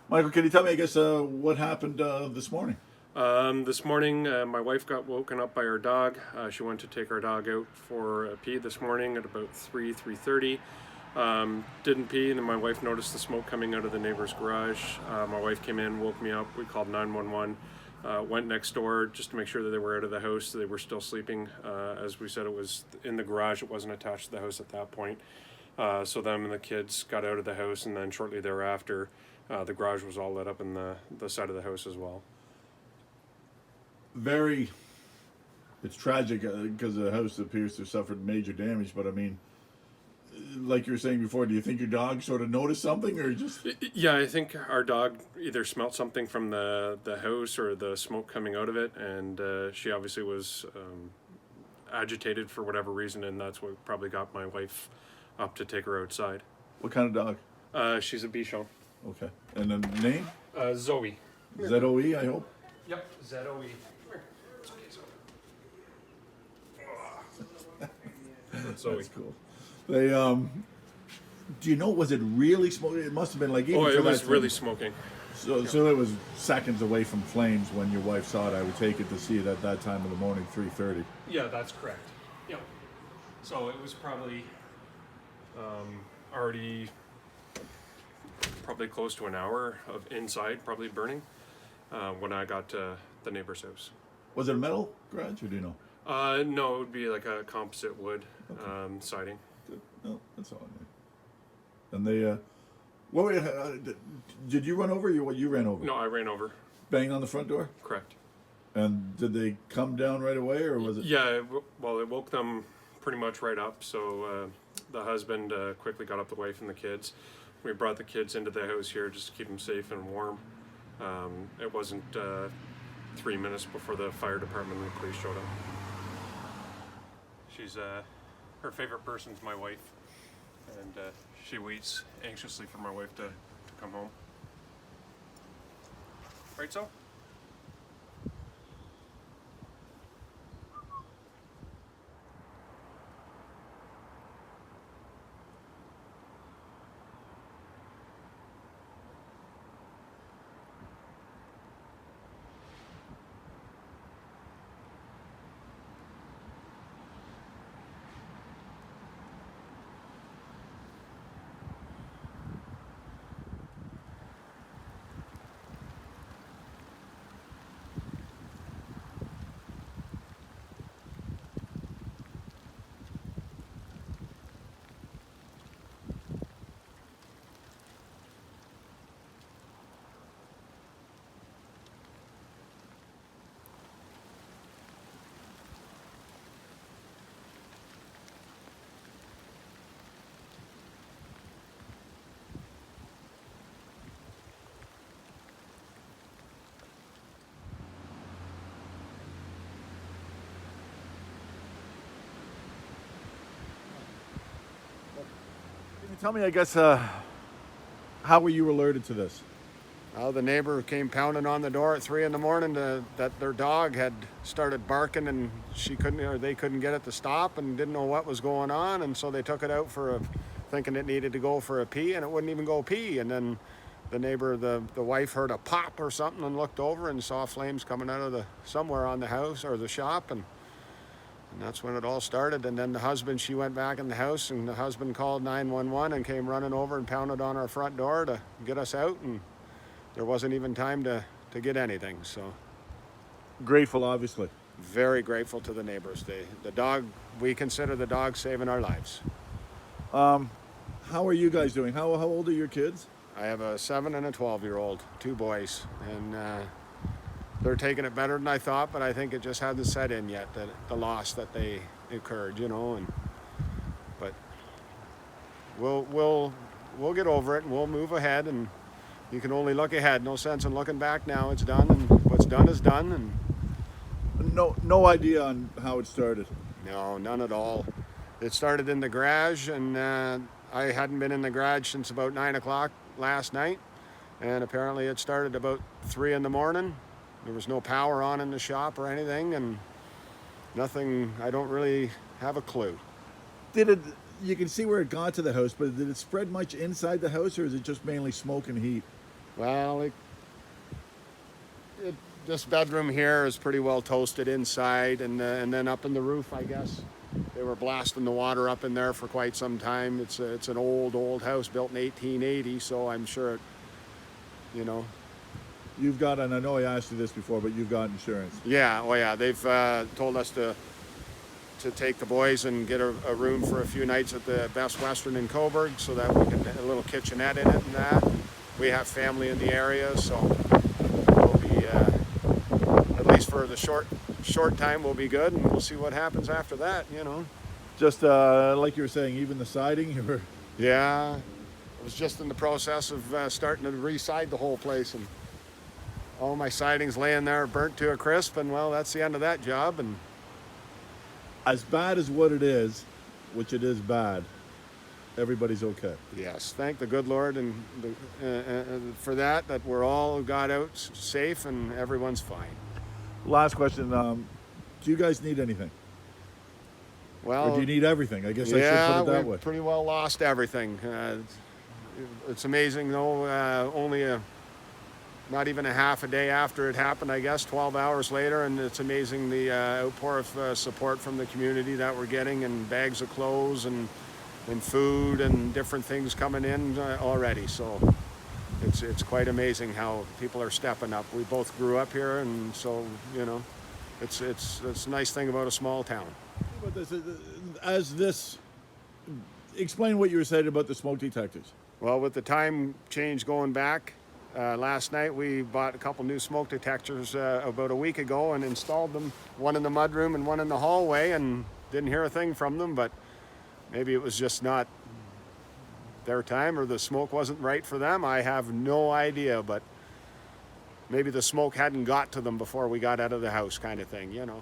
Michael, can you tell me, I guess, what happened this morning? This morning, my wife got woken up by her dog. She went to take our dog out for a pee this morning at about 3:30. Didn't pee, and then my wife noticed the smoke coming out of the neighbor's garage. My wife came in, woke me up. We called 911. Went next door just to make sure that they were out of the house. They were still sleeping. As we said, it was in the garage. It wasn't attached to the house at that point. So them and the kids got out of the house, and then shortly thereafter, the garage was all lit up in the side of the house as well. Very, it's tragic because the house appears to have suffered major damage. But I mean, like you were saying before, do you think your dog sort of noticed something, or just? Yeah, I think our dog either smelt something from the house or the smoke coming out of it, and she obviously was agitated for whatever reason, and that's what probably got my wife up to take her outside. What kind of dog? She's a Bichon. Okay, and the name? Zoe. ZOE, I hope. Yep, ZOE. Zoe. That's cool. They do you know? Was it really smoking? It must have been like even Oh, for it that was time. really smoking. So it was seconds away from flames when your wife saw it. I would take it to see it at that time of the morning, 3:30. Yeah, that's correct. Yep. So it was probably already probably close to an hour of inside, probably burning, when I got to the neighbor's house. Was it a metal garage, or do you know? No, it would be like a composite wood siding. Good. No, that's all I need. And they, what were did you run over? Or you ran over? No, I ran over. Bang on the front door? Correct. And did they come down right away, or was it? Yeah, well, it woke them pretty much right up. So the husband quickly got up the wife and the kids. We brought the kids into the house here just to keep them safe and warm. It wasn't 3 minutes before the fire department and the police showed up. She's her favorite person's my wife, and she waits anxiously for my wife to come home. Right, so? Can you tell me, I guess, how were you alerted to this? The neighbor came pounding on the door at 3 in the morning that their dog had started barking and she couldn't, or they couldn't get it to stop and didn't know what was going on, and so they took it out thinking it needed to go for a pee, and it wouldn't even go pee. And then the neighbor, the wife, heard a pop or something and looked over and saw flames coming out of somewhere on the house or the shop, and that's when it all started. And then the husband, she went back in the house, and the husband called 911 and came running over and pounded on our front door to get us out, and there wasn't even time to get anything. So Grateful, obviously. very grateful to the neighbors. The dog, we consider the dog saving our lives. How are you guys doing? How old are your kids? I have a 7 and a 12-year-old, two boys, and they're taking it better than I thought, but I think it just hasn't set in yet, that the loss that they incurred, but we'll get over it, and we'll move ahead, and you can only look ahead. No sense in looking back now. It's done, and what's done is done, and No idea on how it started. no, none at all. It started in the garage, and I hadn't been in the garage since about 9 o'clock last night, and apparently it started about 3 in the morning. There was no power on in the shop or anything, and nothing. I don't really have a clue. Did it? You can see where it got to the house, but did it spread much inside the house, or is it just mainly smoke and heat? Well, this bedroom here is pretty well toasted inside, and then up in the roof, I guess they were blasting the water up in there for quite some time. It's an old house built in 1880, so I'm sure it, you know. You've got, and I know I asked you this before, but you've got insurance. Yeah, oh yeah, they've told us to take the boys and get a room for a few nights at the Best Western in Coburg, so that we can a little kitchenette in it and that. We have family in the area, so we'll be at least for the short time we'll be good, and we'll see what happens after that. You know. Just like you were saying, even the siding, you were. Yeah, I was just in the process of starting to re-side the whole place, and all my siding's laying there burnt to a crisp, and well, that's the end of that job. And As bad as what it is, which it is bad, everybody's okay. yes, thank the good Lord and for that we're all got out safe and everyone's fine. Last question: do you guys need anything, Well, or do you need everything? I guess I should yeah, put it that we way. pretty well lost everything. It's amazing though. Only not even a half a day after it happened, I guess, 12 hours later, and it's amazing the outpour of support from the community that we're getting, and bags of clothes and food and different things coming in already. So it's quite amazing how people are stepping up. We both grew up here, and so you know, it's a nice thing about a small town. But explain what you were saying about the smoke detectors. Well, with the time change going back, last night we bought a couple new smoke detectors about a week ago and installed them, one in the mudroom and one in the hallway, and didn't hear a thing from them, but maybe it was just not their time or the smoke wasn't right for them. I have no idea, but maybe the smoke hadn't got to them before we got out of the house, kind of thing, you know.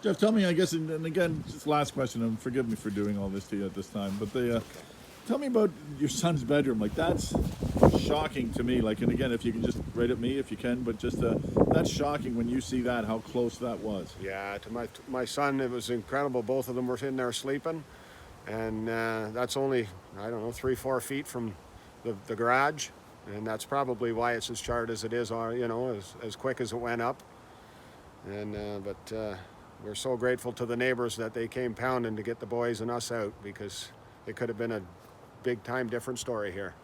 Jeff, tell me, I guess, and again, just last question, and forgive me for doing all this to you at this time, but tell me about your son's bedroom. Like, that's shocking to me. Like, and again, if you can just right at me if you can, but just that's shocking when you see that, how close that was. Yeah, to my son, it was incredible. Both of them were in there sleeping, and that's only, I don't know, 3-4 feet from the garage, and that's probably why it's as charred as it is, you know, as quick as it went up. And but we're so grateful to the neighbors that they came pounding to get the boys and us out, because it could have been a big time different story here.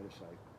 other side.